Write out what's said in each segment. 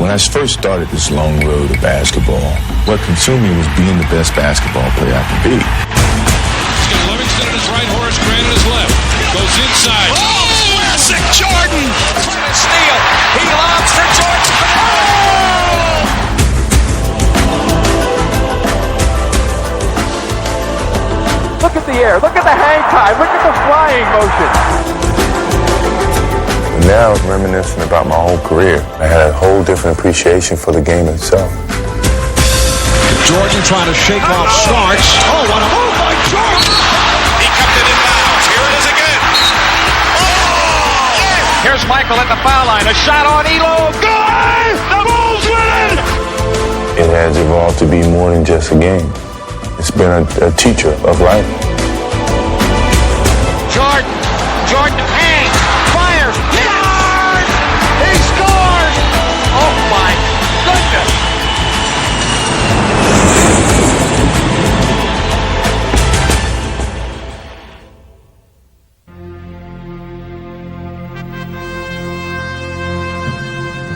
When I first started this long road of basketball, what consumed me was being the best basketball player I could be. He's got Livingston at his right, Horace Grant at his left. Goes inside. Oh, classic Jordan! Trying to steal. He lobs for Jordan. Oh! Look at the air. Look at the hang time. Look at the flying motion. Now it's reminiscent about my whole career. I had a whole different appreciation for the game itself. Jordan trying to shake off Starks. Oh, what a move by Jordan! He kept it in bounds. Here it is again. Oh! Yeah. Here's Michael at the foul line. A shot on Elo. Good! The Bulls win! It has evolved to be more than just a game. It's been a teacher of life. Jordan hangs, fires, yard! He scores! Oh my goodness!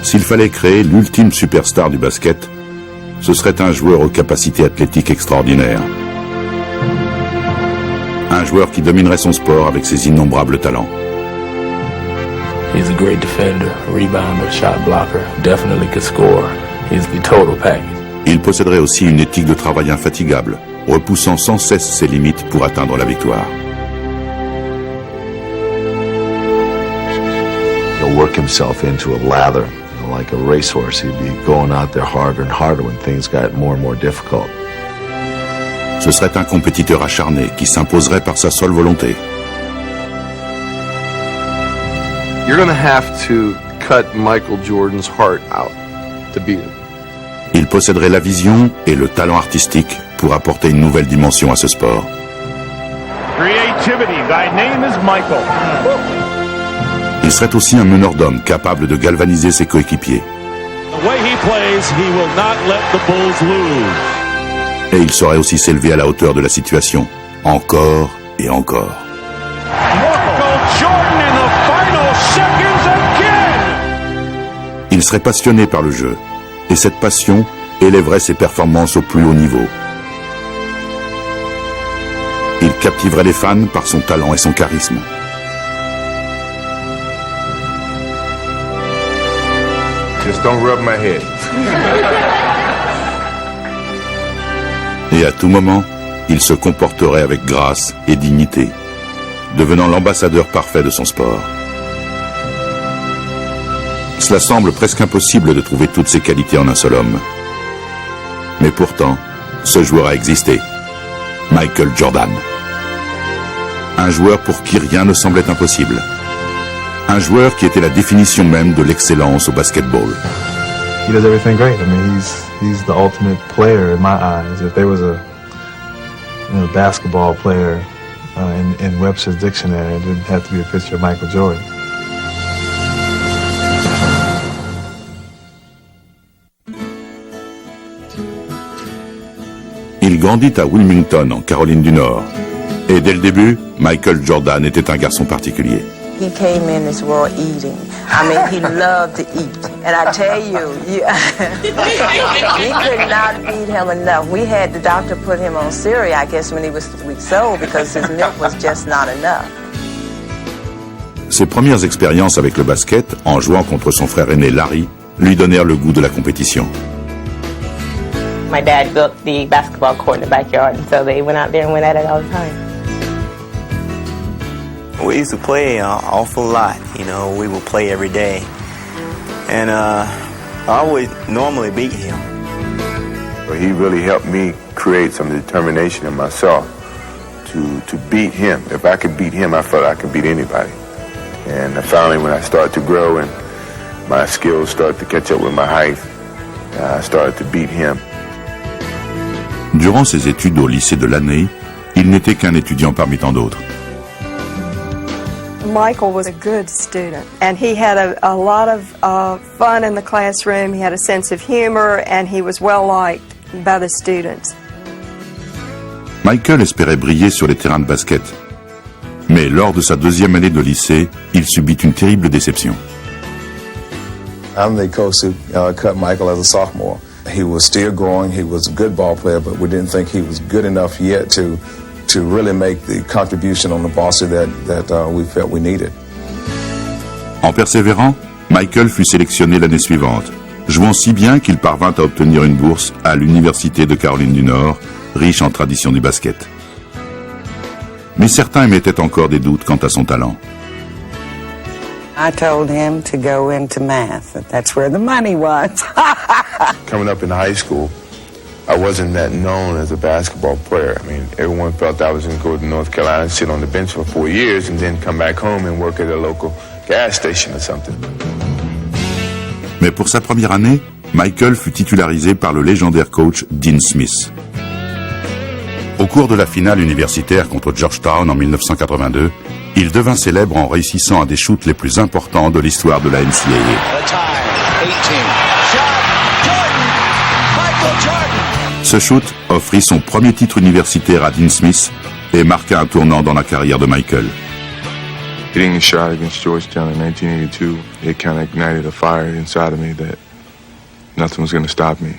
S'il fallait créer l'ultime superstar du basket, ce serait un joueur aux capacités athlétiques extraordinaires. Un joueur qui dominerait son sport avec ses innombrables talents. He's a great defender, rebounder, shot blocker, definitely could score. He's the total package. Il posséderait aussi une éthique de travail infatigable, repoussant sans cesse ses limites pour atteindre la victoire. He'll work himself into a lather. Like a racehorse, he'd be going out there harder and harder when things got more and more difficult. Ce serait un compétiteur acharné qui s'imposerait par sa seule volonté. You're going to have to cut Michael Jordan's heart out to beat him. Il posséderait la vision et le talent artistique pour apporter une nouvelle dimension à ce sport. Creativity, thy name is Michael. Il serait aussi un meneur d'hommes capable de galvaniser ses coéquipiers. The way he plays, he will not let the Bulls lose. Et il saurait aussi s'élever à la hauteur de la situation, encore et encore. Michael Jordan in the final seconds again! Il serait passionné par le jeu, et cette passion élèverait ses performances au plus haut niveau. Il captiverait les fans par son talent et son charisme. Just don't rub my head. Et à tout moment, il se comporterait avec grâce et dignité, devenant l'ambassadeur parfait de son sport. Cela semble presque impossible de trouver toutes ces qualités en un seul homme. Mais pourtant, ce joueur a existé. Michael Jordan. Un joueur pour qui rien ne semblait impossible. Un joueur qui était la définition même de l'excellence au basketball. He does everything great. I mean, he's the ultimate player in my eyes. If there was a basketball player in Webster's dictionary, it didn't have to be a picture of Michael Jordan. Il grandit à Wilmington, en Caroline du Nord. Et dès le début, Michael Jordan était un garçon particulier. He came in this world eating. I mean, he loved to eat. And I tell you, we could not feed him enough. We had the doctor put him on cereal, I guess, when he was 3 weeks old because his milk was just not enough. Ses premières expériences avec le basket, en jouant contre son frère aîné Larry, lui donnèrent le goût de la compétition. My dad built the basketball court in the backyard, and so they went out there and went at it all the time. We used to play an awful lot, you know, we would play every day. And I always normally beat him. He really helped me create some determination in myself to beat him. If I could beat him, I felt I could beat anybody. And finally, when I started to grow and my skills started to catch up with my height, I started to beat him. Durant ses études au lycée de l'année, il n'était qu'un étudiant parmi tant d'autres. Michael was a good student, and he had a lot of fun in the classroom. He had a sense of humor, and he was well liked by the students. Michael espérait briller sur les terrains de basket. Mais lors de sa 2e année de lycée, il subit une terrible déception. I'm the coach who cut Michael as a sophomore. He was still growing. He was a good ball player, but we didn't think he was good enough yet to really make the contribution on the varsity that we felt we needed. En persévérant, Michael fut sélectionné l'année suivante, jouant si bien qu'il parvint à obtenir une bourse à l'Université de Caroline du Nord, riche en tradition du basket. Mais certains émettaient encore des doutes quant à son talent. I told him to go into math. That's where the money was. Coming up in high school, I wasn't that known as a basketball player. I mean, everyone felt I was going to go to North Carolina and sit on the bench for 4 years and then come back home and work at a local gas station or something. Mais pour sa première année, Michael fut titularisé par le légendaire coach Dean Smith. Au cours de la finale universitaire contre Georgetown en 1982, il devint célèbre en réussissant un des shoots les plus importants de l'histoire de la NCAA. Ce shoot offrit son premier titre universitaire à Dean Smith et marqua un tournant dans la carrière de Michael. Hitting a shot against Georgetown in 1982, it kind of ignited a fire inside of me that nothing was going to stop me.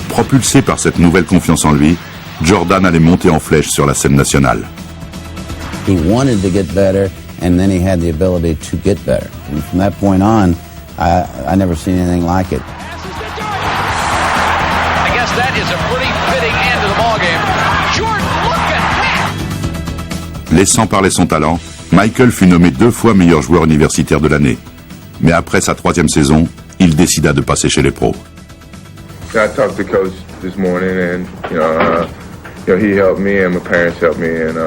Propulsé par cette nouvelle confiance en lui, Jordan allait monter en flèche sur la scène nationale. He wanted to get better, and then he had the ability to get better. And from that point on, I never seen anything like it. I guess that is a pretty fitting end to the ballgame. Jordan, look at that! Laissant parler son talent, Michael fut nommé 2 fois meilleur joueur universitaire de l'année. Mais après sa 3e saison, il décida de passer chez les pros. I talked to coach this morning, and he helped me, and my parents helped me, and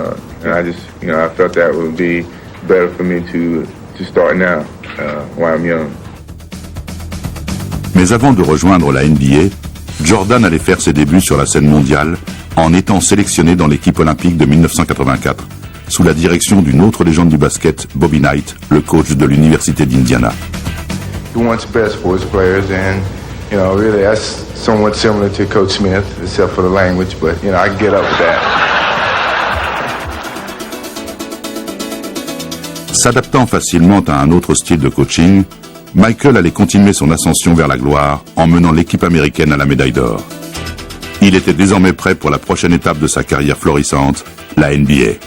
I just, I felt that would be better for me to start now, while I'm young. Mais avant de rejoindre la NBA, Jordan allait faire ses débuts sur la scène mondiale en étant sélectionné dans l'équipe olympique de 1984, sous la direction d'une autre légende du basket, Bobby Knight, le coach de l'Université d'Indiana. He wants best for his players, and really that's somewhat similar to Coach Smith, except for the language, but I can get up with that. S'adaptant facilement à un autre style de coaching, Michael allait continuer son ascension vers la gloire en menant l'équipe américaine à la médaille d'or. Il était désormais prêt pour la prochaine étape de sa carrière florissante, la NBA.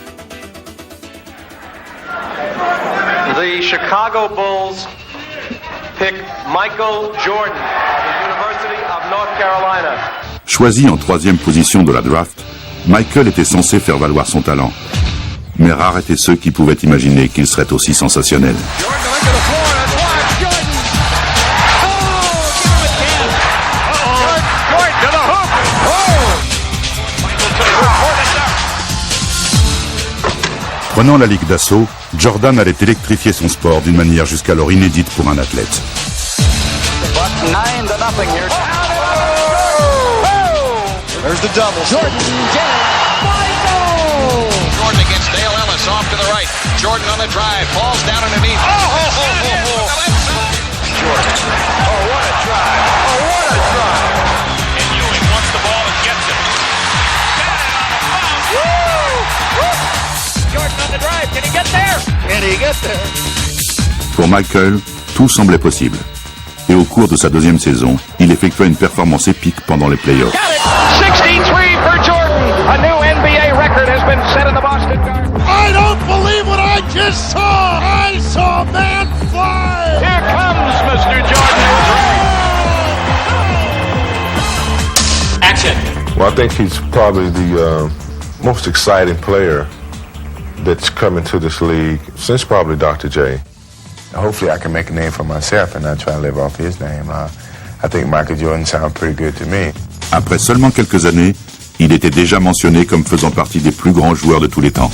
The Chicago Bulls pick Michael Jordan of the University of North Carolina. Choisi en 3e position de la draft, Michael était censé faire valoir son talent. Mais rares étaient ceux qui pouvaient imaginer qu'il serait aussi sensationnel. Prenant la ligue d'assaut, Jordan allait électrifier son sport d'une manière jusqu'alors inédite pour un athlète. There's the double. Jordan against Dale Ellis off to the right. Jordan on the drive, falls down underneath. Jordan. Oh, what a drive. Oh, what a drive. And Ewing wants the ball and gets it. Jordan on the drive. Can he get there? Can he get there? Pour Michael, tout semblait possible. Et au cours de sa 2e saison, il effectua une performance épique pendant les playoffs. 63 for Jordan. A new NBA record has been set in the Boston Garden. I don't believe what I just saw. I saw a man fly. Here comes Mr. Jordan. Action. Well, I think he's probably the most exciting player that's come into this league since probably Dr. J. Hopefully I can make a name for myself and not try to live off his name. I think Michael Jordan sounds pretty good to me. Après seulement quelques années, il était déjà mentionné comme faisant partie des plus grands joueurs de tous les temps.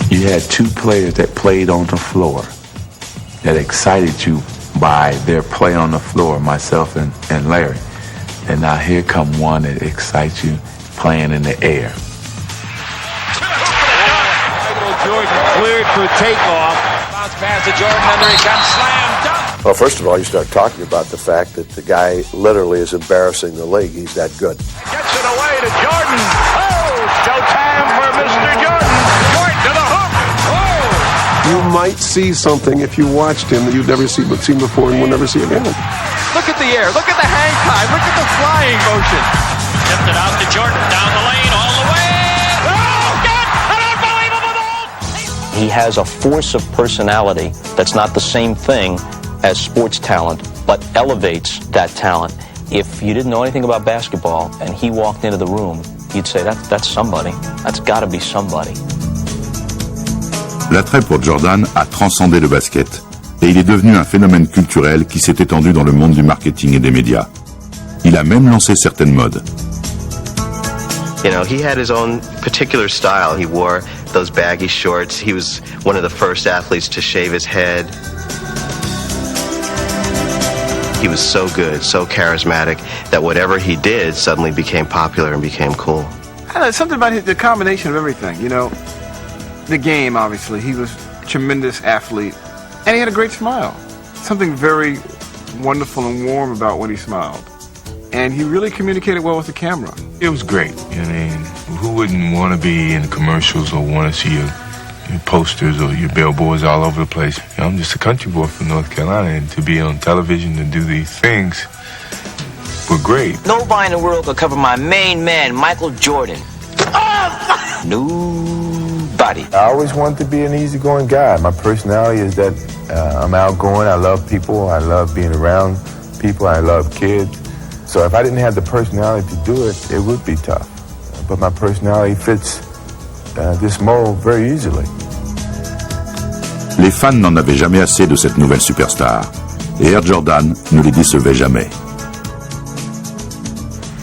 You had 2 players that played on the floor that excited you by their play on the floor, myself and Larry. And now here come one that excites you playing in the air. Michael Jordan cleared for takeoff. Bounce pass to Jordan, and there he comes, slam dunk. Well, first of all, you start talking about the fact that the guy literally is embarrassing the league. He's that good. Gets it away to Jordan. Oh, showtime for Mr. Jordan. Jordan to the hook. Oh, You might see something if you watched him that you'd never seen before and will never see again. Look at the air. Look at the hang time. Look at the flying motion. Tipped it out to Jordan, down the lane, all the way. Oh, God! An unbelievable goal! He has a force of personality that's not the same thing as sports talent, but elevates that talent. If you didn't know anything about basketball and he walked into the room, you'd say, that's somebody. That's got to be somebody. L'attrait pour Jordan a transcendé le basket et il est devenu un phénomène culturel qui s'est étendu dans le monde du marketing et des médias. Il a même lancé certaines modes. You know, he had his own particular style. He wore those baggy shorts. He was one of the first athletes to shave his head. He was so good, so charismatic, that whatever he did suddenly became popular and became cool. I don't know, something about the combination of everything, you know. The game, obviously. He was a tremendous athlete. And he had a great smile. Something very wonderful and warm about when he smiled. And he really communicated well with the camera. It was great. I mean, who wouldn't want to be in commercials or want to see your posters or your billboards all over the place? You know, I'm just a country boy from North Carolina, and to be on television and do these things were great. Nobody in the world could cover my main man, Michael Jordan. Nobody. I always wanted to be an easygoing guy. My personality is that I'm outgoing. I love people. I love being around people. I love kids. So if I didn't have the personality to do it, it would be tough. But my personality fits this mold very easily. Les fans n'en avaient jamais assez de cette nouvelle superstar. Et Air Jordan ne les décevait jamais.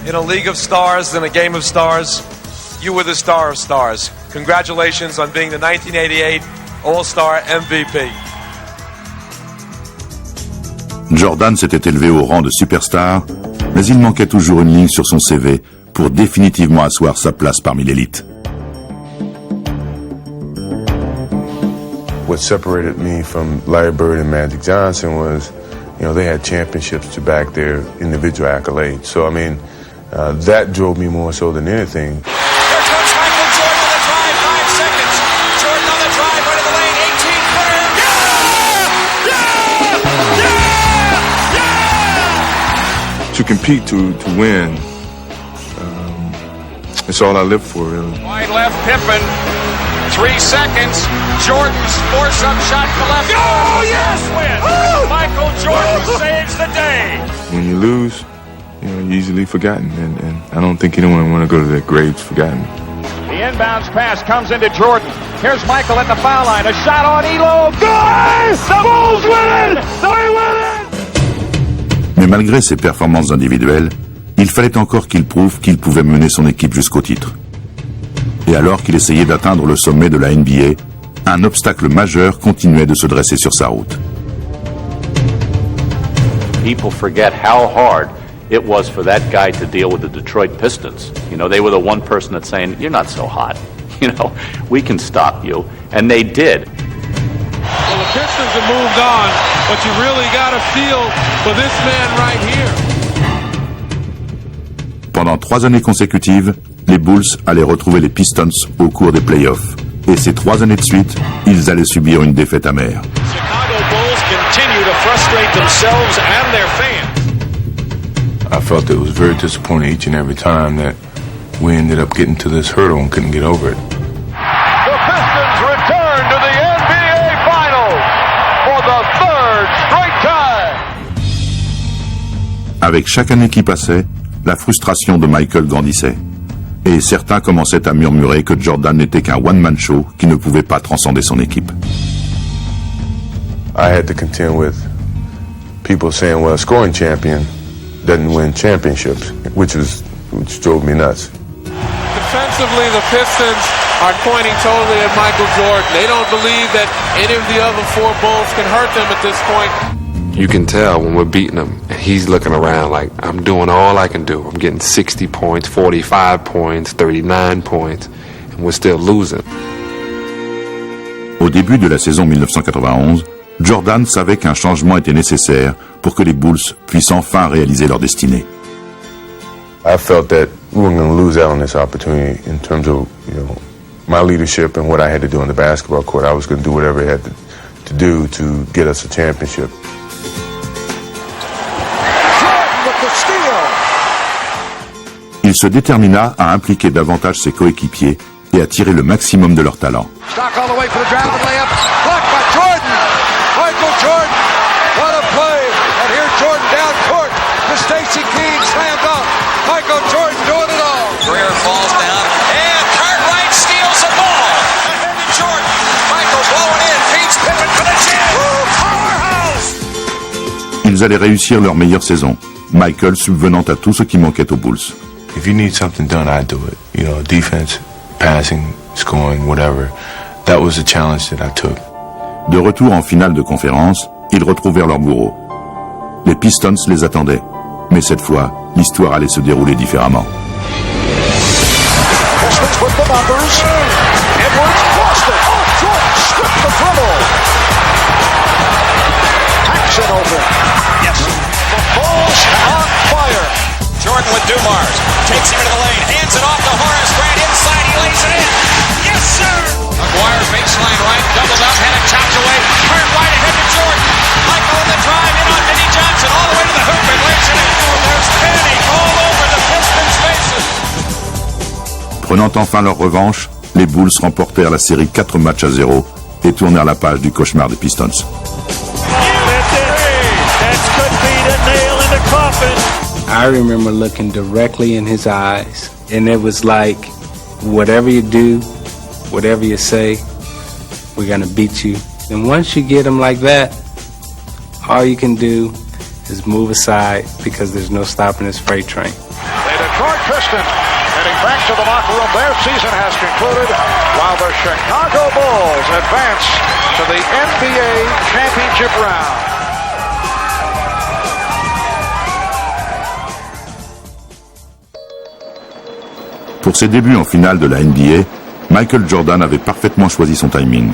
In a league of stars and a game of stars, you were the star of stars. Congratulations on being the 1988 All-Star MVP. Jordan s'était élevé au rang de superstar, mais il manquait toujours une ligne sur son CV pour définitivement asseoir sa place parmi l'élite. What separated me from Larry Bird and Magic Johnson was, you know, they had championships to back their individual accolades. So, I mean, that drove me more so than anything. Here comes Michael Jordan on the drive, 5 seconds. Jordan on the drive, right of the lane, 18 footer. To compete, to win, it's all I live for, really. Wide left, Pippen. 3 seconds. Jordan's force-up shot to left. Oh, yes! Win. Michael Jordan saves the day. When you lose, you know, you're easily forgotten, and I don't think anyone want to go to their graves forgotten. The inbounds pass comes into Jordan. Here's Michael at the foul line. A shot on Elo. Good! The Bulls win it! They win it! Mais malgré ses performances individuelles, il fallait encore qu'il prouve qu'il pouvait mener son équipe jusqu'au titre. Et alors qu'il essayait d'atteindre le sommet de la NBA, un obstacle majeur continuait de se dresser sur sa route. People forget how hard it was for that guy to deal with the Detroit Pistons. You know, they were the one person that's saying, "You're not so hot. You know, we can stop you." And they did. Well, the Pistons have moved on, but you really got a feel for this man right here. Pendant 3 années consécutives, les Bulls allaient retrouver les Pistons au cours des playoffs. Et ces 3 années de suite, ils allaient subir une défaite amère. Chicago Bulls continue to frustrate themselves and their fans. I felt it was very disappointing each and every time that we ended up getting to this hurdle and couldn't get over it. The Pistons return to the NBA Finals for the 3rd straight time. Avec chaque année qui passait, la frustration de Michael grandissait. Et certains commençaient à murmurer que Jordan n'était qu'un one-man show qui ne pouvait pas transcender son équipe. I had to contend with people saying, well, a scoring champion doesn't win championships, which drove me nuts. Defensively, the Pistons are pointing totally at Michael Jordan. They don't believe that any of the other 4 Bulls can hurt them at this point. You can tell when we're beating him, and he's looking around like, I'm doing all I can do. I'm getting 60 points, 45 points, 39 points, and we're still losing. Au début de la saison 1991, Jordan savait qu'un changement était nécessaire pour que les Bulls puissent enfin réaliser leur destinée. I felt that we were going to lose out on this opportunity in terms of, you know, my leadership and what I had to do on the basketball court. I was going to do whatever I had to do to get us a championship. Il se détermina à impliquer davantage ses coéquipiers et à tirer le maximum de leur talent. Stock all the way for the driving layup. Blocked by Jordan. Michael Jordan. What a play. And here's Jordan down court to Stacey King. Slam dunk. Michael Jordan doing it all. Greer falls down. And Cartwright steals the ball. Ahead to Jordan. Michael blowing in. Feeds Pippen for the chin. Powerhouse. Ils allaient réussir leur meilleure saison, Michael subvenant à tout ce qui manquait aux Bulls. If you need something done, I do it. You know, defense, passing, scoring, whatever. That was a challenge that I took. De retour en finale de conférence, ils retrouvèrent leur bourreau. Les Pistons les attendaient, mais cette fois, l'histoire allait se dérouler différemment. Pistons with the numbers. Edwards lost it. Oh, Jordan stripped the dribble. Hacks it open. Yes. The Bulls on fire. Jordan with Dumars. Takes him into the lane. Hands it off to Horace Grant. Inside, he lays it in. Yes, sir! McGuire baseline right. Doubles up. Had it chopped away. Cartwright ahead to Jordan. Michael in the drive. In on Vinnie Johnson. All the way to the hoop and lays it in. There's panic all over the Pistons' faces. Prenant enfin leur revanche, les Bulls remportèrent la série 4-0 et tournèrent la page du cauchemar des Pistons. I remember looking directly in his eyes, and it was like, whatever you do, whatever you say, we're gonna beat you. And once you get him like that, all you can do is move aside because there's no stopping this freight train. The Detroit Pistons heading back to the locker room. Their season has concluded while the Chicago Bulls advance to the NBA championship round. Pour ses débuts en finale de la NBA, Michael Jordan avait parfaitement choisi son timing.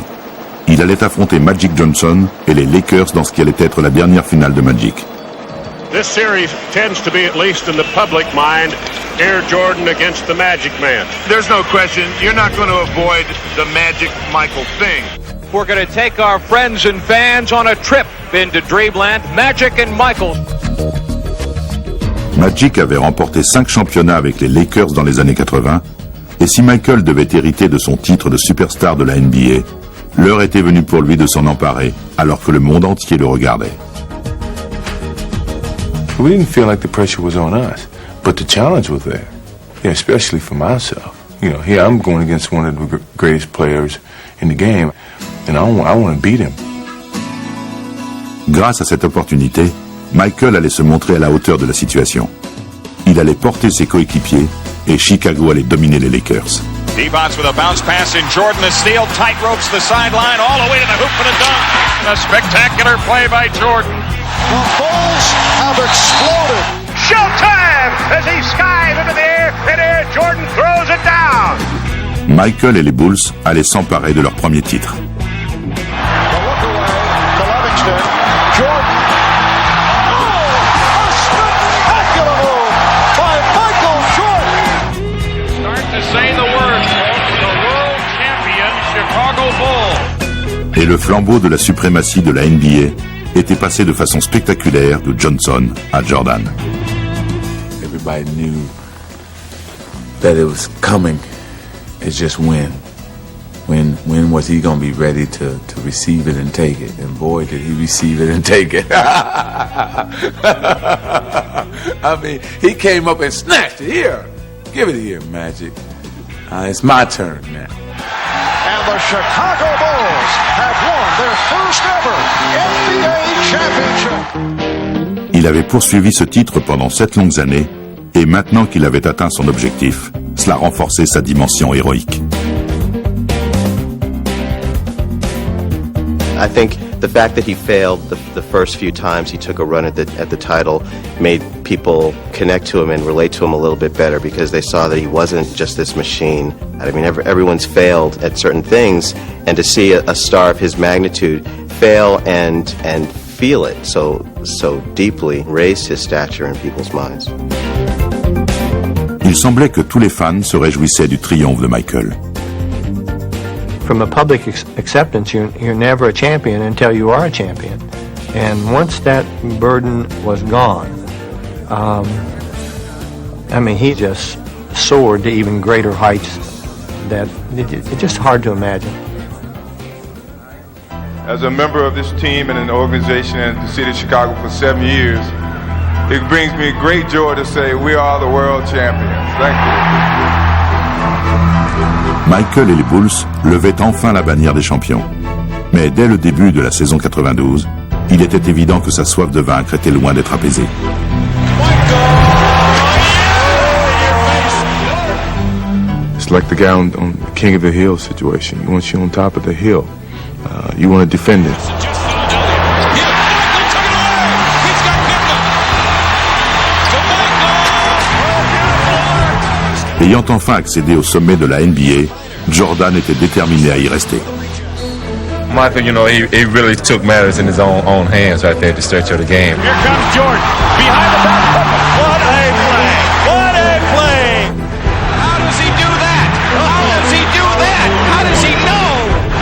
Il allait affronter Magic Johnson et les Lakers dans ce qui allait être la dernière finale de Magic. This series tends to be, at least in the public mind, Air Jordan against the Magic Man. There's no question, you're not going to avoid the Magic Michael thing. We're going to take our friends and fans on a trip into Dreamland, Magic and Michael. Magic avait remporté 5 championnats avec les Lakers dans les années 80, et si Michael devait hériter de son titre de superstar de la NBA, l'heure était venue pour lui de s'en emparer, alors que le monde entier le regardait. We didn't feel like the pressure was on us, but the challenge was there, yeah, especially for myself. You know, here I'm going against one of the greatest players in the game, and I want to beat him. Grâce à cette opportunité, Michael allait se montrer à la hauteur de la situation. Il allait porter ses coéquipiers et Chicago allait dominer les Lakers. Devons with a bounce pass in Jordan, the steal, tight ropes the sideline, all the way to the hoop for the dunk. A spectacular play by Jordan. The Bulls have exploded. Showtime as he skies into the air, and Air Jordan throws it down. Michael et les Bulls allaient s'emparer de leur premier titre. The look away to Livingston. Jordan. Say the word, the world champion Chicago Bulls. Et le flambeau de la suprématie de la NBA était passé de façon spectaculaire de Johnson à Jordan. Everybody knew that it was coming. It's just when was he going to be ready to receive it and take it? And boy, did he receive it and take it. I mean, he came up and snatched it. Here, give it here, Magic. It's my turn now. And the Chicago Bulls have won their first ever NBA championship. Il avait poursuivi ce titre pendant 7 longues années, et maintenant qu'il avait atteint son objectif, cela renforçait sa dimension héroïque. I think the fact that he failed the first few times he took a run at the title made people connect to him and relate to him a little bit better because they saw that he wasn't just this machine. I mean, everyone's failed at certain things, and to see a star of his magnitude fail and feel it so deeply raised his stature in people's minds. Il semblait que tous les fans se réjouissaient du triomphe de Michael. from a public acceptance, you're never a champion until you are a champion. And once that burden was gone, he just soared to even greater heights that it's just hard to imagine. As a member of this team and an organization in the city of Chicago for 7 years, it brings me great joy to say we are the world champions. Thank you. Michael et les Bulls levaient enfin la bannière des champions. Mais dès le début de la saison 92, il était évident que sa soif de vaincre était loin d'être apaisée. It's like the guy on King of the Hill situation. Once you're on top of the hill, you want to defend it. Ayant enfin accédé au sommet de la NBA, Jordan était déterminé à y rester. Michael, he really took matters in his own hands right there at the stretch of the game. Here comes Jordan, behind the back. What a play! What a play! How does he do that? How does he do that? How does he know?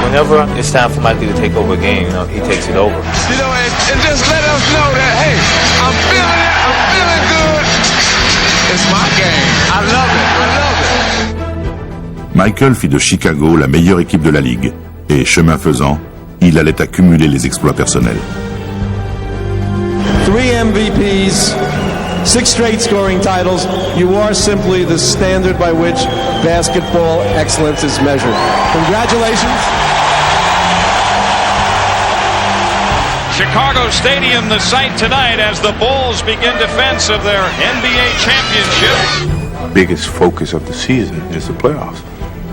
Whenever it's time for Michael to take over a game, he takes it over. And just let us know that, hey, I'm feeling it, I'm feeling good. It's my game. I love it, I love it. Michael fit de Chicago la meilleure équipe de la Ligue. Et chemin faisant, il allait accumuler les exploits personnels. 3 MVPs, 6 straight scoring titles. You are simply the standard by which basketball excellence is measured. Congratulations. Chicago Stadium, the site tonight as the Bulls begin defense of their NBA championship. Biggest focus of the season is the playoffs.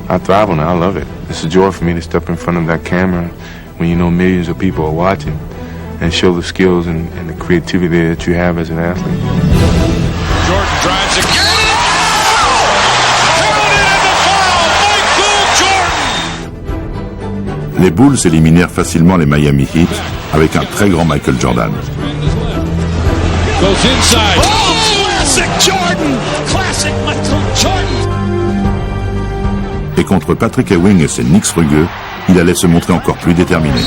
I thrive on it. I love it. It's a joy for me to step in front of that camera when you know millions of people are watching and show the skills and the creativity that you have as an athlete. Jordan drives again. Les Bulls éliminèrent facilement les Miami Heat avec un très grand Michael Jordan. Goes inside. Oh, classic Jordan! Classic Michael Jordan! Et contre Patrick Ewing et ses Knicks rugueux, il allait se montrer encore plus déterminé.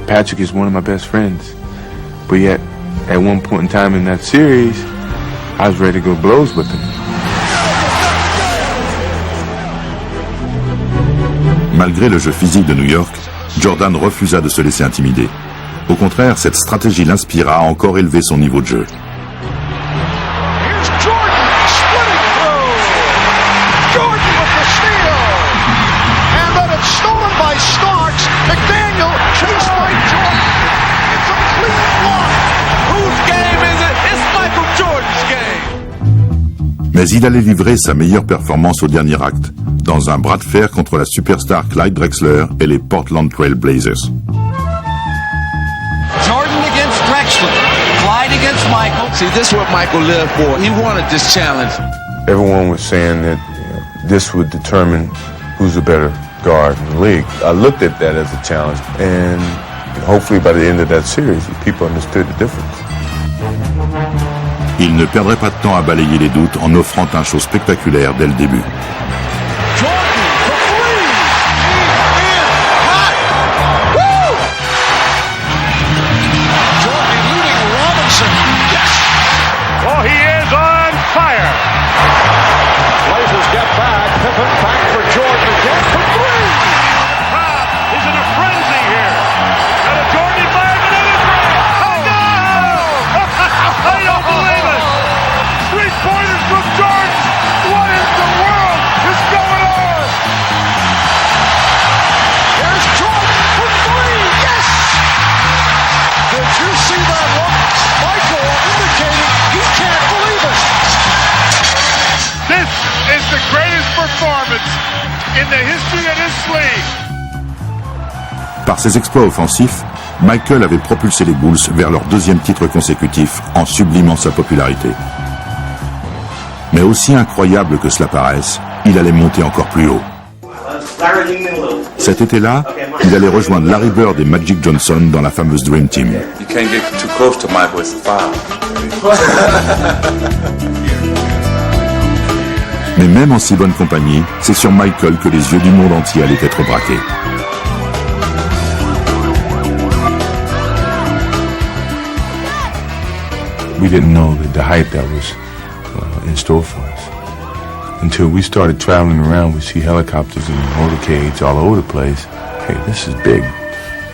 Patrick is one of my best friends, but yet at one point in time in that series, I was ready to go blows with him. Malgré le jeu physique de New York, Jordan refusa de se laisser intimider. Au contraire, cette stratégie l'inspira à encore élever son niveau de jeu. Mais il allait livrer sa meilleure performance au dernier acte, dans un bras de fer contre la superstar Clyde Drexler et les Portland Trail Blazers. Jordan against Drexler, Clyde against Michael. See, this is what Michael lived for. He wanted this challenge. Everyone was saying that this would determine who's the better guard in the league. I looked at that as a challenge, and hopefully by the end of that series, people understood the difference. Il ne perdrait pas de temps à balayer les doutes en offrant un show spectaculaire dès le début. Oh, he is on fire. Blazers get back. Pippen back for Jordan again for three. The crowd is in a frenzy here. And a Jordan fires another three. Oh, no! I don't believe it. 3-pointers from Jordan. What in the world is going on? There's Jordan for three. Yes! Did you see that look? Michael indicating he can't believe it. This is the greatest performance in the history of this league. Par ses exploits offensifs, Michael avait propulsé les Bulls vers leur deuxième titre consécutif en sublimant sa popularité. Mais aussi incroyable que cela paraisse, il allait monter encore plus haut. Cet été-là, il allait rejoindre Larry Bird et Magic Johnson dans la fameuse Dream Team. You can't get too close to Michael, it's a foul. Mais même en si bonne compagnie, c'est sur Michael que les yeux du monde entier allaient être braqués. We didn't know the hype that was in store for us. Until we started traveling around, we see helicopters and motorcades all over the place. Hey, this is big.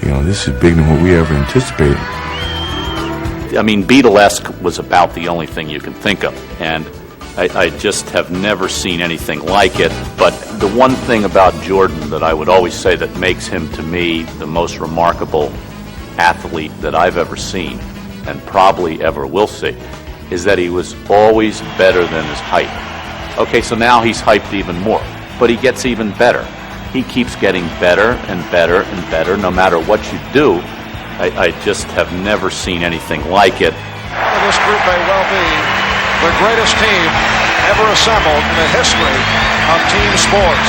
You know, this is bigger than what we ever anticipated. I mean, Beatlesque was about the only thing you can think of, and I just have never seen anything like it. But the one thing about Jordan that I would always say that makes him, to me, the most remarkable athlete that I've ever seen, and probably ever will see, is that he was always better than his height. Okay, so now he's hyped even more, but he gets even better. He keeps getting better and better and better, no matter what you do. I just have never seen anything like it. This group may well be the greatest team ever assembled in the history of team sports.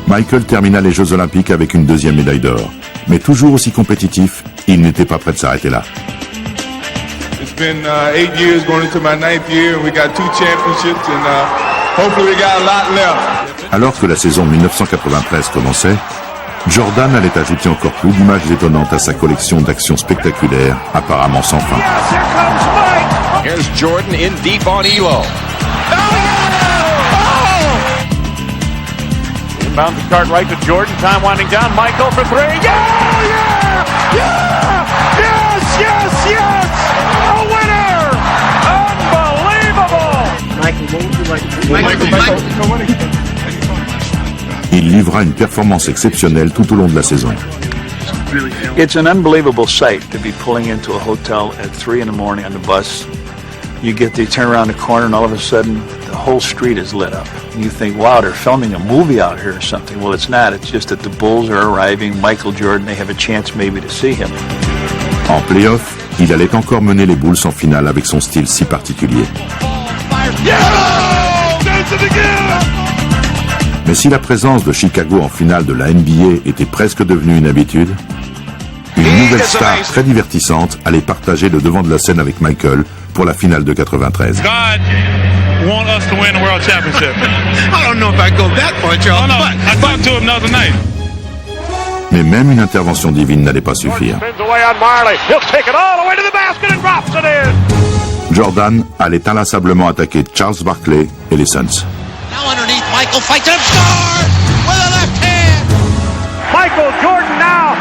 Michael termina les Jeux Olympiques avec une deuxième médaille d'or. Mais toujours aussi compétitif, il n'était pas prêt de s'arrêter là. It's been 8 years going into my 9th year, and we got 2 championships, and hopefully we got a lot left. Alors que la saison 1993 commençait, Jordan allait ajouter encore plus d'images étonnantes à sa collection d'actions spectaculaires, apparemment sans fin. Yes, here comes Mike. Here's Jordan in deep on Elo. Inbound the card right to Jordan. Time winding down. Michael for 3. Yeah! Yeah! Yeah! Yes! Yes! Yes! A winner! Unbelievable! Michael, what would you like to do? Michael. Il livra une performance exceptionnelle tout au long de la saison. It's an unbelievable sight to be pulling into a hotel at 3 in the morning on the bus. You turn around the corner and all of a sudden the whole street is lit up. You think, wow, they're filming a movie out here or something. Well, it's not. It's just that the Bulls are arriving. Michael Jordan, they have a chance maybe to see him. En play-off, il allait encore mener les Bulls en finale avec son style si particulier. Mais si la présence de Chicago en finale de la NBA était presque devenue une habitude, une nouvelle star très divertissante allait partager le devant de la scène avec Michael pour la finale de 93. God want us to win the world championship. I don't know if I go that far, Charles. No, I talked to him the other night. Mais même une intervention divine n'allait pas suffire. Jordan allait inlassablement attaquer Charles Barkley et les Suns. Now underneath, Michael fights it up, scores with a left hand. Michael Jordan now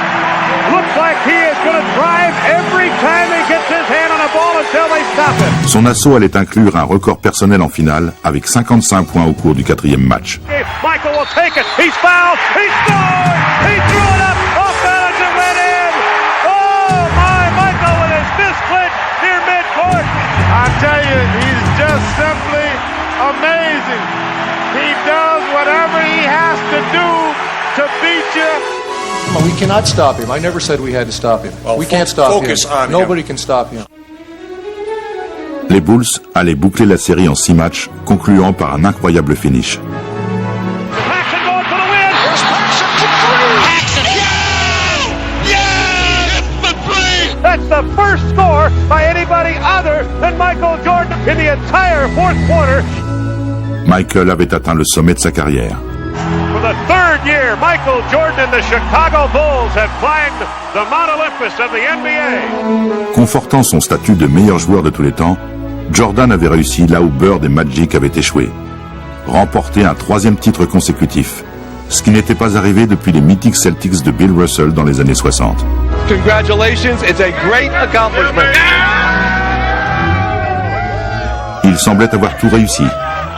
looks like he is going to drive every time he gets his hand on a ball until they stop him. Son assaut allait inclure un record personnel en finale avec 55 points au cours du 4e match. Michael will take it. He's fouled. He scored. He threw it up off balance and went in. Oh my! Michael with his fist clenched near midcourt. I tell you, he's just simply amazing. He does whatever he has to do to beat you. We cannot stop him. I never said we had to stop him. Well, we can't stop him. On Nobody can stop him. Les Bulls allaient boucler la série en 6 matchs, concluant par un incroyable finish. Paxson going for the win. Here's Paxson for 3. Paxson. Yeah! That's the first score by anybody other than Michael Jordan in the entire fourth quarter. Michael avait atteint le sommet de sa carrière. For the third year, Michael Jordan and the Chicago Bulls have climbed the Mount Olympus of the NBA. Confortant son statut de meilleur joueur de tous les temps, Jordan avait réussi là où Bird et Magic avaient échoué. Remporter un 3e titre consécutif, ce qui n'était pas arrivé depuis les mythiques Celtics de Bill Russell dans les années 60. Congratulations, it's a great accomplishment. Il semblait avoir tout réussi,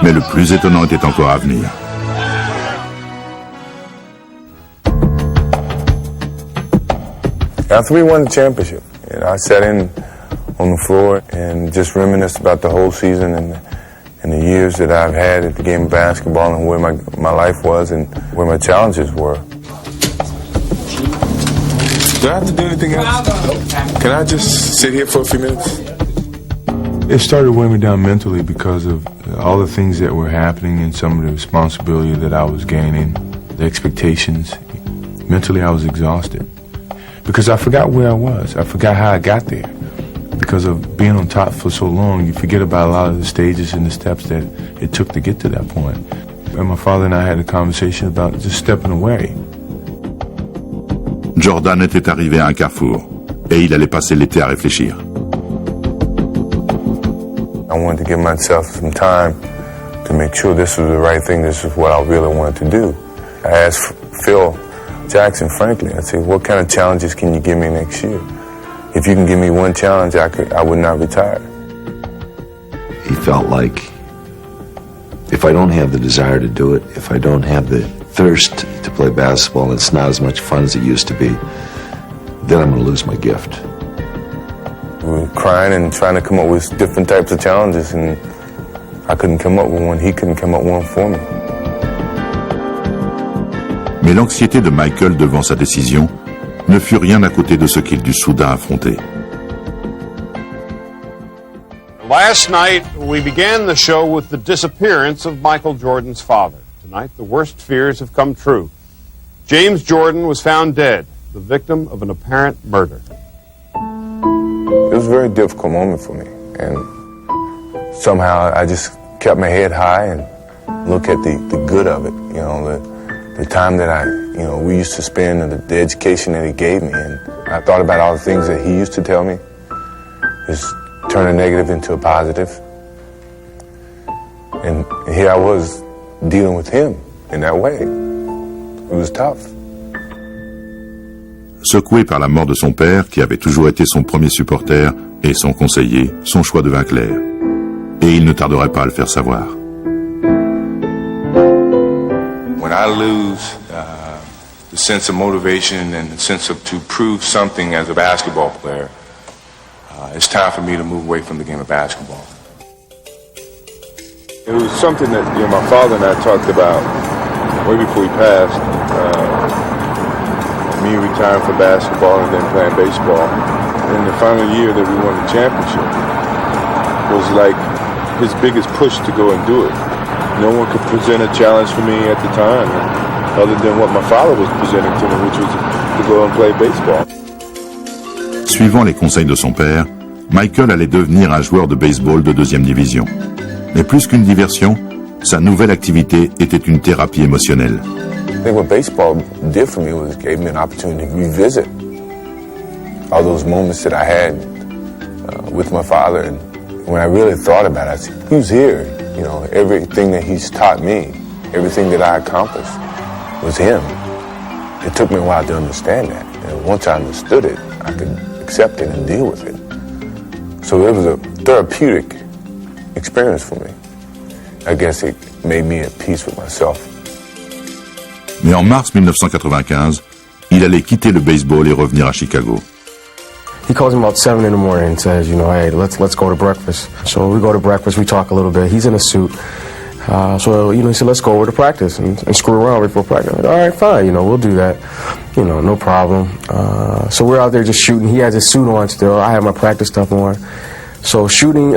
mais le plus étonnant était encore à venir. After we won the championship, I sat in on the floor and just reminisced about the whole season and the years that I've had at the game of basketball and where my life was and where my challenges were. Do I have to do anything else? Can I just sit here for a few minutes? It started weighing me down mentally because of all the things that were happening and some of the responsibility that I was gaining, the expectations. Mentally, I was exhausted because I forgot where I was. I forgot how I got there. because of being on top for so long, you forget about a lot of the stages and the steps that it took to get to that point. And my father and I had a conversation about just stepping away. Jordan était arrivé à un carrefour et il allait passer l'été à réfléchir. I wanted to give myself some time to make sure this was the right thing, this is what I really wanted to do. I asked Phil Jackson, frankly, I said, what kind of challenges can you give me next year? If you can give me one challenge, I would not retire. He felt like if I don't have the desire to do it, if I don't have the thirst to play basketball and it's not as much fun as it used to be, then I'm going to lose my gift. We were crying and trying to come up with different types of challenges, and I couldn't come up with one. He couldn't come up with one for me. Mais l'anxiété de Michael devant sa décision ne fut rien à côté de ce qu'il dut soudain affronter. Last night, we began the show with the disappearance of Michael Jordan's father. Tonight, the worst fears have come true. James Jordan was found dead, the victim of an apparent murder. It was a very difficult moment for me, and somehow I just kept my head high and looked at the good of it, you know, the time that we used to spend and the education that he gave me, and I thought about all the things that he used to tell me, just turn a negative into a positive, and here I was dealing with him in that way. It was tough. Secoué par la mort de son père, qui avait toujours été son premier supporter et son conseiller, son choix devint clair. Et il ne tarderait pas à le faire savoir. When I lose the sense of motivation and the sense of to prove something as a basketball player, it's time for me to move away from the game of basketball. It was something that my father and I talked about way before he passed. Me retiring from basketball and then playing baseball. And the final year that we won the championship was like his biggest push to go and do it. No one could present a challenge for me at the time other than what my father was presenting to me, which was to go and play baseball. Suivant les conseils de son père, Michael allait devenir un joueur de baseball de deuxième division. Mais plus qu'une diversion, sa nouvelle activité était une thérapie émotionnelle. I think what baseball did for me was gave me an opportunity to revisit all those moments that I had with my father. And when I really thought about it, I said, he was here. You know, everything that he's taught me, everything that I accomplished was him. It took me a while to understand that. And once I understood it, I could accept it and deal with it. So it was a therapeutic experience for me. I guess it made me at peace with myself. Mais en mars 1995, il allait quitter le baseball et revenir à Chicago. He calls him about 7 in the morning and says, hey, let's go to breakfast. So we go to breakfast, we talk a little bit. He's in a suit. So he said, let's go over to practice and screw around before practice. I'm like, all right, fine, we'll do that. No problem. So we're out there just shooting. He has his suit on still. I have my practice stuff on. So a shooting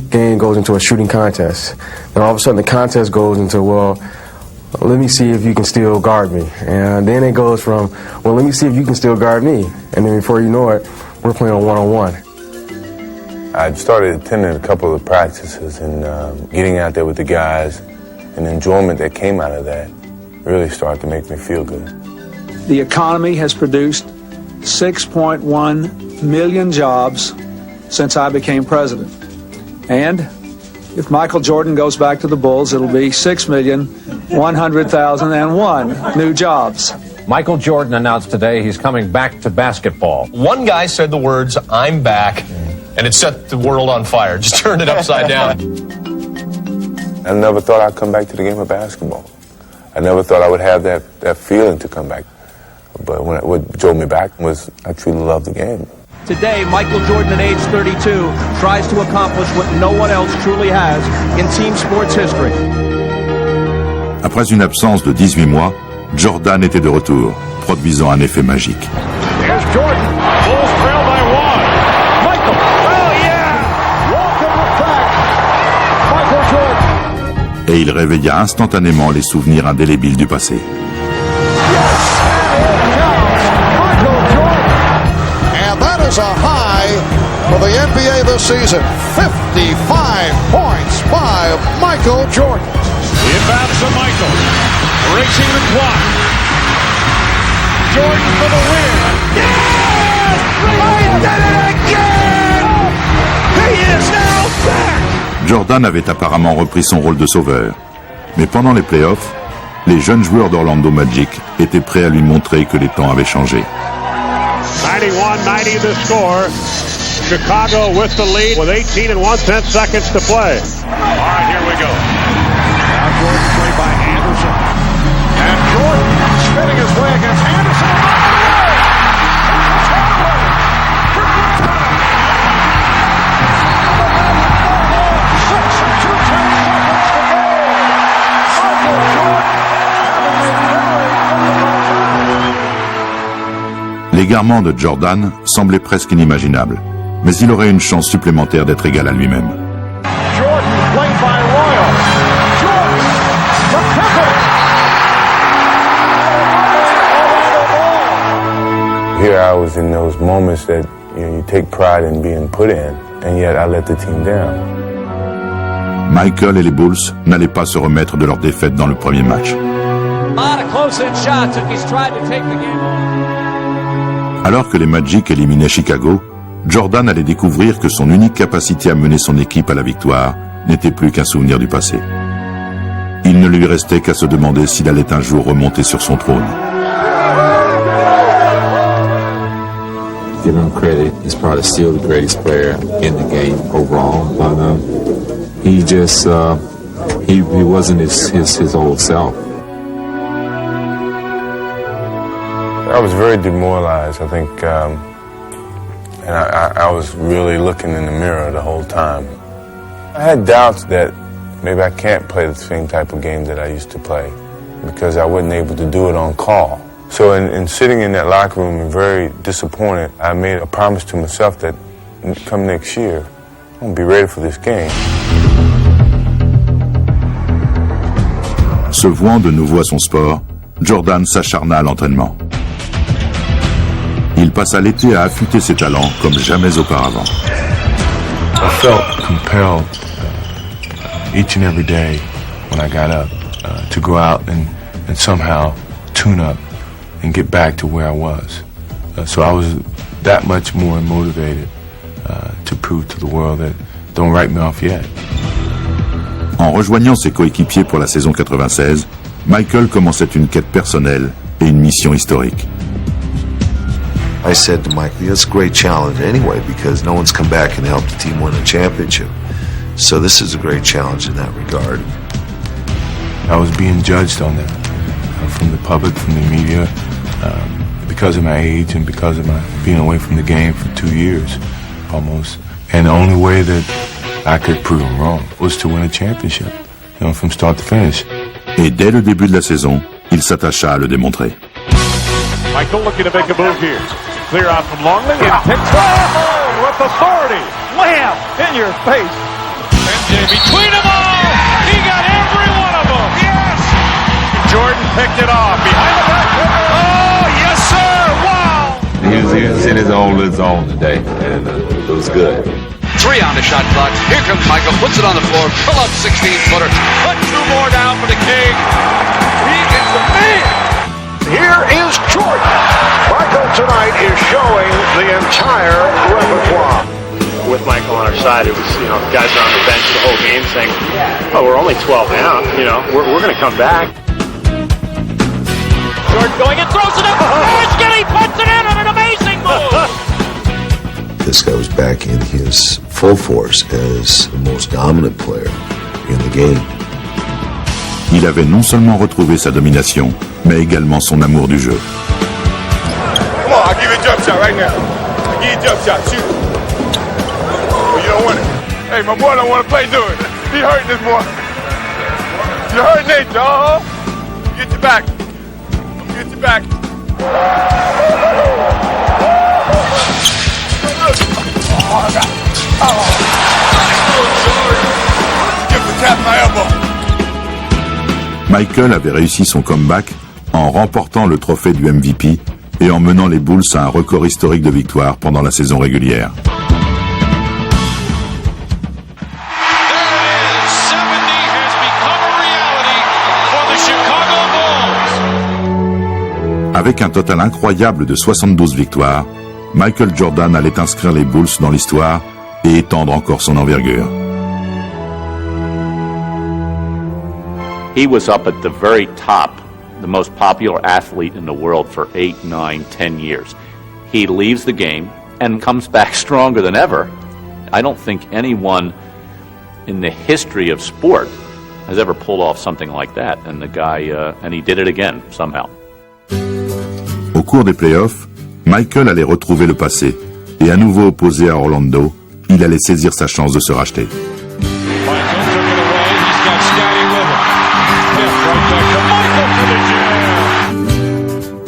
game goes into a shooting contest. Then all of a sudden the contest goes into, let me see if you can still guard me. And then it goes from, let me see if you can still guard me. And then before you know it, we're playing a one-on-one. I started attending a couple of practices and getting out there with the guys, and the enjoyment that came out of that really started to make me feel good. The economy has produced 6.1 million jobs since I became president. And if Michael Jordan goes back to the Bulls, it'll be 6,100,001 new jobs. Michael Jordan announced today he's coming back to basketball. One guy said the words, "I'm back," and it set the world on fire. Just turned it upside down. I never thought I'd come back to the game of basketball. I never thought I would have that feeling to come back. But what drove me back was I truly loved the game. Today, Michael Jordan, at age 32, tries to accomplish what no one else truly has in team sports history. Après une absence de 18 mois, Jordan était de retour, produisant un effet magique. Here's Jordan. Bulls trail by one. Michael. Oh, yeah! Welcome back, Michael Jordan. Et il réveilla instantanément les souvenirs indélébiles du passé. A high for the NBA this season. 55 points by Michael Jordan. The inbounds to Michael. Racing the clock. Jordan for the win. Yes! He did it again! He is now back! Jordan avait apparemment repris son rôle de sauveur. Mais pendant les playoffs, les jeunes joueurs d'Orlando Magic étaient prêts à lui montrer que les temps avaient changé. 91-90 the score. Chicago with the lead with 18 and 1/10 seconds to play. All right, here we go. Now Jordan played by Anderson. And Jordan spinning his way against Anderson. L'égarement de Jordan semblait presque inimaginable, mais il aurait une chance supplémentaire d'être égal à lui-même. Jordan played by Royal. Jordan from Pippen. Here I was in those moments that you take pride in being put in, and yet I let the team down. Michael et les Bulls n'allaient pas se remettre de leur défaite dans le premier match. A lot of close-in shots if he's tried to take the game on. Alors que les Magic éliminaient Chicago, Jordan allait découvrir que son unique capacité à mener son équipe à la victoire n'était plus qu'un souvenir du passé. Il ne lui restait qu'à se demander s'il allait un jour remonter sur son trône. Give him credit. He's probably still the greatest player in the game overall, but he just he wasn't his old self. I was very demoralized, I think, and I was really looking in the mirror the whole time. I had doubts that maybe I can't play the same type of game that I used to play because I wasn't able to do it on call. So in sitting in that locker room and very disappointed, I made a promise to myself that come next year, I'm going to be ready for this game. Se vouant de nouveau à son sport, Jordan s'acharna à l'entraînement. Il passa l'été à affûter ses talents comme jamais auparavant. I felt compelled each and every day when I got up to go out and somehow tune up and get back to where I was. So I was that much more motivated to prove to the world that don't write me off yet. En rejoignant ses coéquipiers pour la saison 96, Michael commençait une quête personnelle et une mission historique. I said to Mike, that's a great challenge anyway because no one's come back and helped the team win a championship. So this is a great challenge in that regard. I was being judged on that from the public, from the media, because of my age and because of my being away from the game for 2 years almost. And the only way that I could prove them wrong was to win a championship, from start to finish. Et dès le début de la saison, il s'attacha à le démontrer. Michael looking to make a move here. Clear out from Longley and picks up with authority. Wham! In your face. MJ between them all. He got every one of them. Yes! Jordan picked it off behind the back. Oh, yes, sir. Wow! He was in his own little zone today, and it was good. 3 on the shot clock. Here comes Michael. Puts it on the floor. Pull up 16-footer. Put 2 more down for the King. He is the man. Here is Jordan. Michael tonight is showing the entire repertoire. With Michael on our side, it was, guys are on the bench the whole game saying, oh, we're only 12 down, we're going to come back. Jordan going and throws it up. He puts it in on an amazing move. This guy was back in his full force as the most dominant player in the game. Il avait non seulement retrouvé sa domination, mais également son amour du jeu. Come on, I'll give you a jump shot right now. I'll give you a jump shot, shoot. Oh, you don't want it. Hey, my boy don't want to play, do it. He hurting this boy. You're hurting it, dog. Get your back. Get your back. Michael avait réussi son comeback en remportant le trophée du MVP et en menant les Bulls à un record historique de victoires pendant la saison régulière. Avec un total incroyable de 72 victoires, Michael Jordan allait inscrire les Bulls dans l'histoire et étendre encore son envergure. He was up at the very top, the most popular athlete in the world for 8, 9, 10 years. He leaves the game and comes back stronger than ever. I don't think anyone in the history of sport has ever pulled off something like that. And the guy, and he did it again, somehow. Au cours des playoffs, Michael allait retrouver le passé et à nouveau opposé à Orlando, il allait saisir sa chance de se racheter.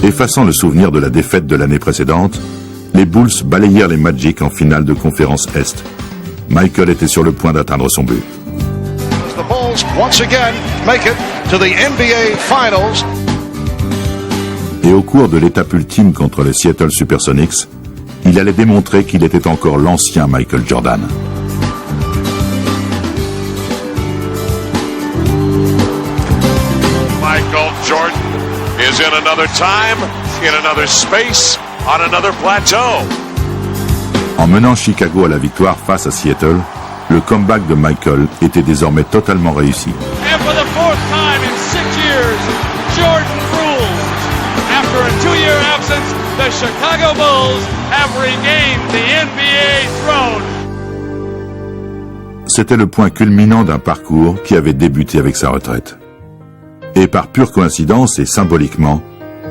Effaçant le souvenir de la défaite de l'année précédente, les Bulls balayèrent les Magic en finale de conférence Est. Michael était sur le point d'atteindre son but. The Bulls once again make it to the NBA Finals. Et au cours de l'étape ultime contre les Seattle Supersonics, il allait démontrer qu'il était encore l'ancien Michael Jordan. Michael Jordan is in another time, in another space, on another plateau. En menant Chicago à la victoire face à Seattle, le comeback de Michael était désormais totalement réussi. And for the fourth time in 6 years, Jordan rules. After a 2-year absence, the Chicago Bulls have regained the NBA throne. C'était le point culminant d'un parcours qui avait débuté avec sa retraite. Et par pure coïncidence et symboliquement,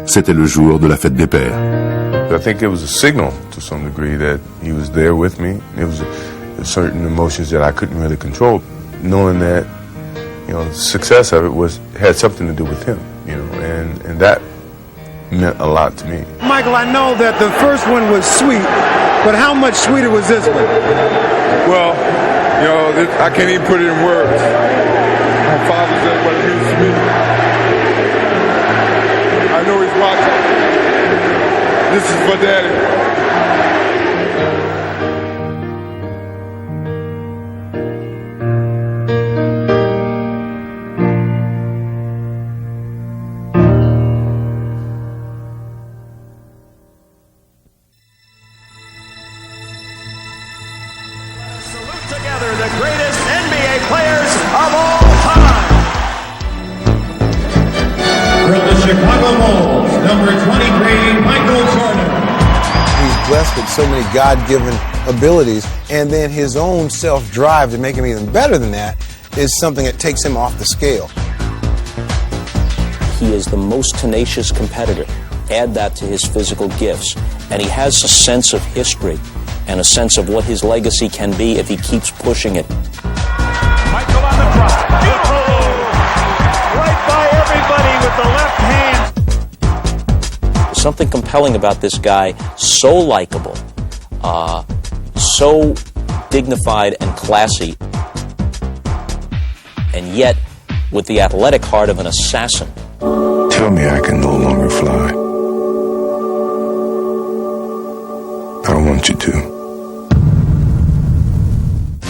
c'était le jour de la fête des pères. I think it was a signal to some degree that he was there with me. It was certain emotions that I couldn't really control, knowing that, you know, the success of it had something to do with him, you know, and that meant a lot to me. Michael, I know that the first one was sweet, but how much sweeter was this one? Well, you know, I can't even put it in words. My father said what it means to me. I know he's watching. This is for Daddy. Together, the greatest NBA players of all time. From the Chicago Bulls, number 23, Michael Jordan. He's blessed with so many God-given abilities, and then his own self-drive to make him even better than that is something that takes him off the scale. He is the most tenacious competitor. Add that to his physical gifts, and he has a sense of history and a sense of what his legacy can be if he keeps pushing it. Michael on the drop. Beautiful! Right by everybody with the left hand. There's something compelling about this guy, so likable, so dignified and classy, and yet with the athletic heart of an assassin. Tell me I can no longer fly. I don't want you to.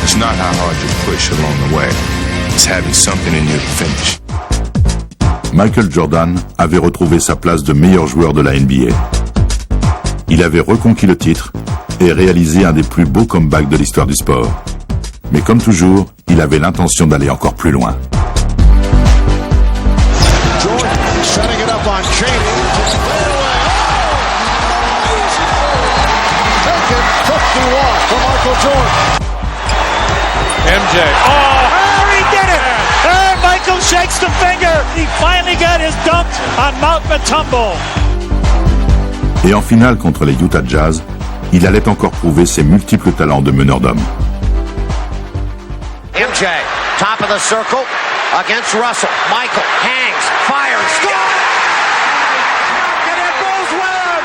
It's not how hard you push along the way. It's having something in you to finish. Michael Jordan avait retrouvé sa place de meilleur joueur de la NBA. Il avait reconquis le titre et réalisé un des plus beaux comebacks de l'histoire du sport. Mais comme toujours, il avait l'intention d'aller encore plus loin. Jordan setting it up on Cheney. Taken, took the walk for Michael Jordan. MJ. Oh, he did it! And Michael shakes the finger. He finally got his dunk on Mount Matumbo. Et en finale contre les Utah Jazz, il allait encore prouver ses multiples talents de meneur d'hommes. MJ, top of the circle against Russell. Michael hangs, fires, score! Knocked it in, Bulls win!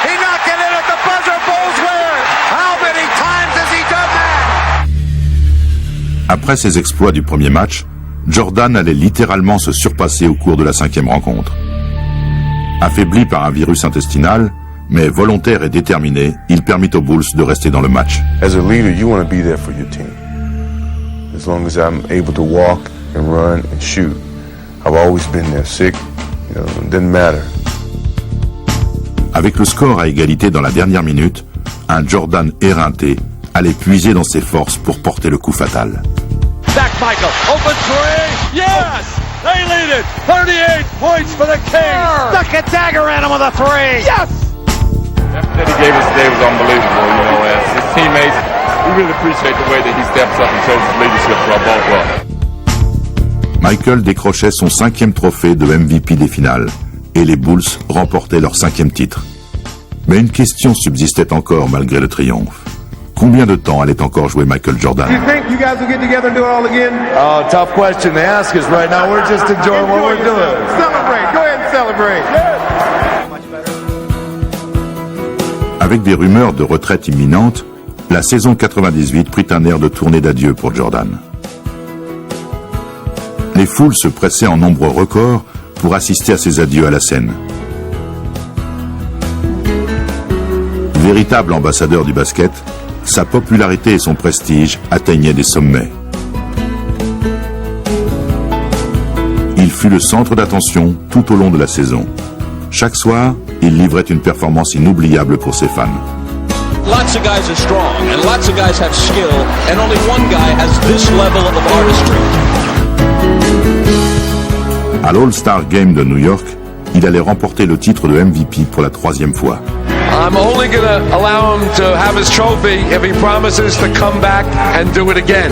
He knocked it in at the buzzer, Bulls win! How many times has he done that? Après ses exploits du premier match, Jordan allait littéralement se surpasser au cours de la 5e rencontre. Affaibli par un virus intestinal, mais volontaire et déterminé, il permit aux Bulls de rester dans le match. As a leader, you want to be there for your team. As long as I'm able to walk and run and shoot, I've always been there. Sick, you know, it didn't matter. Avec le score à égalité dans la dernière minute, un Jordan éreinté allait puiser dans ses forces pour porter le coup fatal. Back Michael, open three, yes! They lead it, 38 points for the Kings! Stuck a dagger at him with a three! Yes! That he gave us today was unbelievable, you know, as his teammates, we really appreciate the way that he steps up and shows his leadership for our ball club. Michael décrochait son 5e trophée de MVP des finales et les Bulls remportaient leur 5e titre. Mais une question subsistait encore malgré le triomphe. Combien de temps allait encore jouer Michael Jordan? You think you guys will get together and do it all again? Oh, tough question to ask us right now. We're just enjoying what we're doing. Celebrate. Go ahead and celebrate. Avec des rumeurs de retraite imminente, la saison 98 prit un air de tournée d'adieu pour Jordan. Les foules se pressaient en nombre record pour assister à ses adieux à la scène. Véritable ambassadeur du basket, sa popularité et son prestige atteignaient des sommets. Il fut le centre d'attention tout au long de la saison. Chaque soir, il livrait une performance inoubliable pour ses fans. Lots of guys are strong, and lots of guys have skill, and only one guy has this level of artistry. À l'All-Star Game de New York, il allait remporter le titre de MVP pour la 3e fois. I'm only going to allow him to have his trophy if he promises to come back and do it again.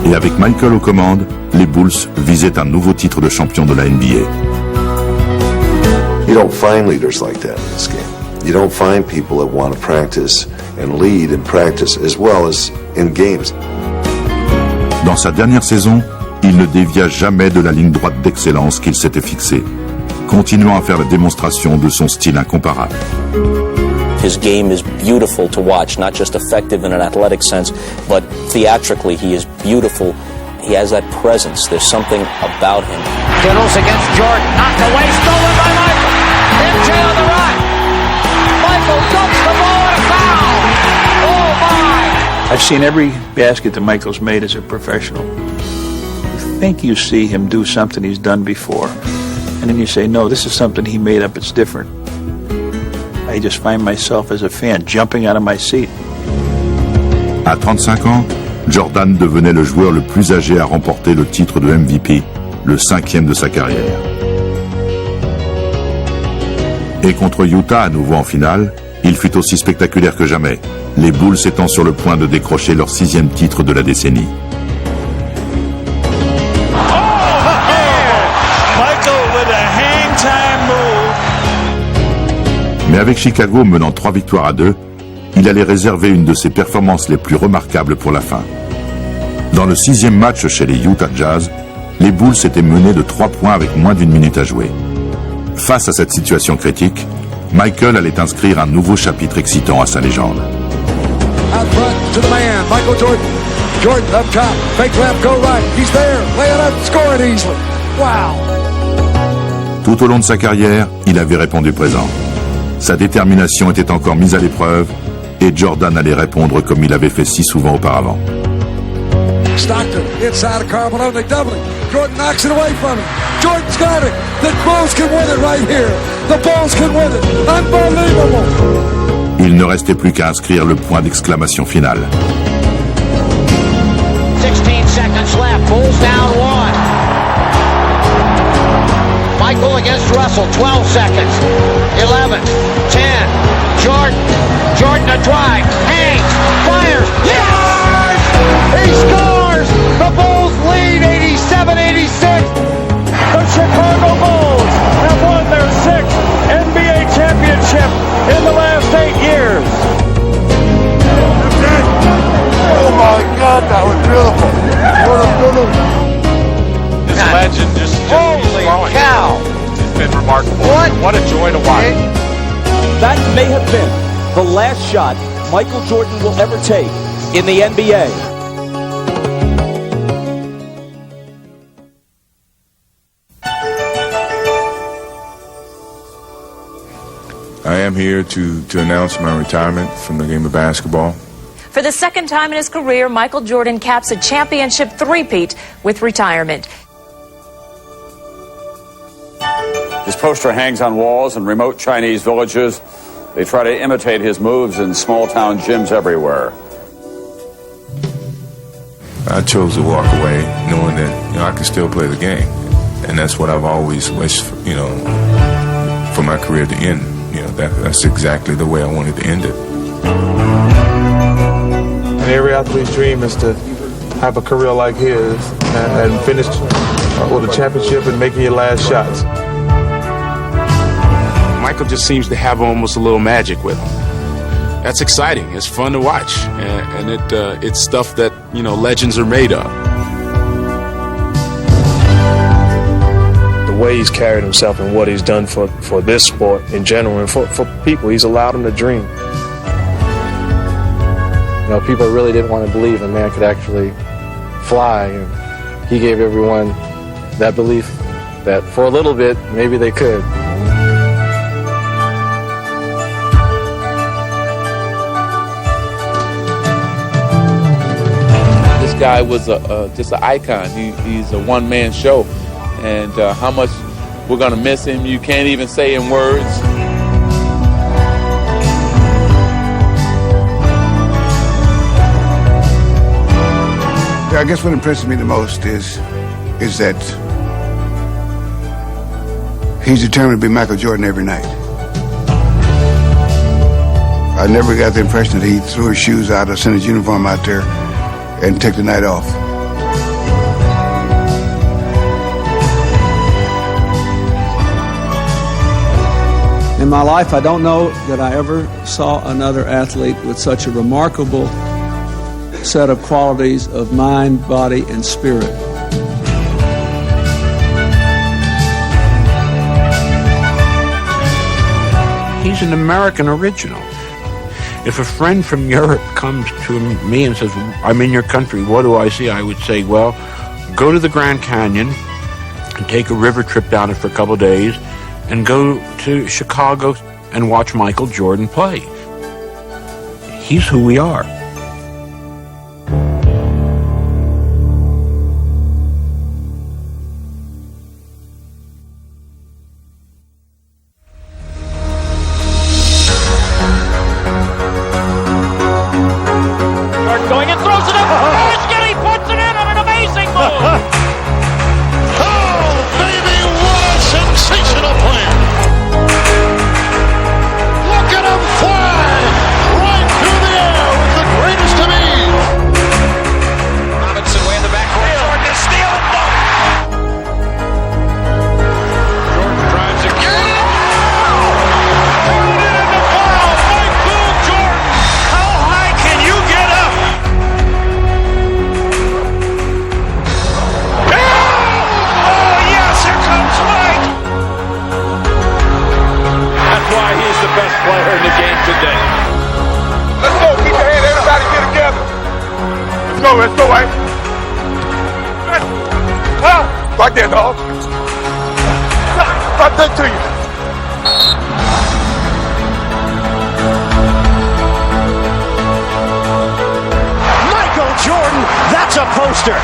Et avec Michael aux commandes, les Bulls visaient un nouveau titre de champion de la NBA. You don't find leaders like that in this game. You don't find people that want to practice and lead in practice as well as in games. Dans sa dernière saison, il ne dévia jamais de la ligne droite d'excellence qu'il s'était fixée, continuant à faire la démonstration de son style incomparable. His game is beautiful to watch, not just effective in an athletic sense, but theatrically he is beautiful. He has that presence. There's something about him. Skittles against Jordan, knocked away, stolen by Michael. MJ on the run. Michael dumps the ball and a foul. Oh my! I've seen every basket that Michael's made as a professional. You think you see him do something he's done before, and then you say, no, this is something he made up, it's different. I just find myself as a fan jumping out of my seat. À 35 ans, Jordan devenait le joueur le plus âgé à remporter le titre de MVP, le 5e de sa carrière. Et contre Utah à nouveau en finale, il fut aussi spectaculaire que jamais, les Bulls étant sur le point de décrocher leur 6e titre de la décennie. Mais avec Chicago menant 3 victoires à 2, il allait réserver une de ses performances les plus remarquables pour la fin. Dans le 6e match chez les Utah Jazz, les Bulls étaient menés de 3 points avec moins d'1 minute à jouer. Face à cette situation critique, Michael allait inscrire un nouveau chapitre excitant à sa légende. Out front to the man, Michael Jordan. Jordan up top, fake left, go right. He's there, lay it up, score it easily. Wow! Tout au long de sa carrière, il avait répondu présent. Sa détermination était encore mise à l'épreuve et Jordan allait répondre comme il avait fait si souvent auparavant. Stockton, inside of Carmelo, they double it. Jordan knocks it away from him. Jordan's got it. The Bulls can win it right here. The Bulls can win it. Unbelievable. Il ne restait plus qu'à inscrire le point d'exclamation final. 16 seconds left. Bulls down 1. Michael against Russell, 12 seconds. 11, 10, Jordan. Jordan a drive, hangs, fires, yes! He scores! The Bulls lead 87-86. The Chicago Bulls have won their 6th NBA championship in the last 8 years. Oh my God, that was beautiful. What a beautiful. This legend just holy cow! It's been remarkable. What a joy to watch. That may have been the last shot Michael Jordan will ever take in the NBA. I am here to announce my retirement from the game of basketball. For the second time in his career, Michael Jordan caps a championship three-peat with retirement. His poster hangs on walls in remote Chinese villages. They try to imitate his moves in small-town gyms everywhere. I chose to walk away knowing that, I could still play the game. And that's what I've always wished, for my career to end. That's exactly the way I wanted to end it. And every athlete's dream is to have a career like his and finish with a championship and making your last shots. Michael just seems to have almost a little magic with him. That's exciting. It's fun to watch, and it's stuff that legends are made of. The way he's carried himself and what he's done for this sport in general and for people, he's allowed them to dream. People really didn't want to believe a man could actually fly, and he gave everyone that belief that for a little bit maybe they could. This guy was just an icon. He's a one-man show, and how much we're going to miss him, you can't even say in words. I guess what impresses me the most is that he's determined to be Michael Jordan every night. I never got the impression that he threw his shoes out or sent his uniform out there and took the night off. In my life, I don't know that I ever saw another athlete with such a remarkable set of qualities of mind, body, and spirit. He's an American original. If a friend from Europe comes to me and says, I'm in your country, what do I see? I would say, well, go to the Grand Canyon and take a river trip down it for a couple of days and go to Chicago and watch Michael Jordan play. He's who we are. Going and throws it up. Here's Giddy, puts it in on an amazing move. Oh, baby, what a sensational play. Look at him fly right through the air with the greatest of ease. Robinson way in the backcourt. Jordan to steal it. No. Jordan drives again. Jordan in the foul. Michael Jordan. How high can you get up? Why he's the best player in the game today. Let's go, keep your hand, everybody get together. Let's go, right? Right there, dog. Right there to you. Michael Jordan, that's a poster.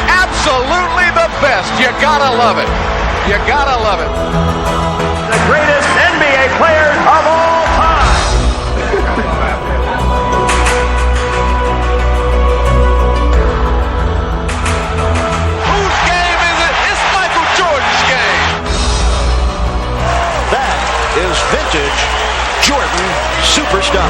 Absolutely the best. You gotta love it. You gotta love it. The greatest NBA player of all time. Whose game is it? It's Michael Jordan's game. That is vintage Jordan superstar.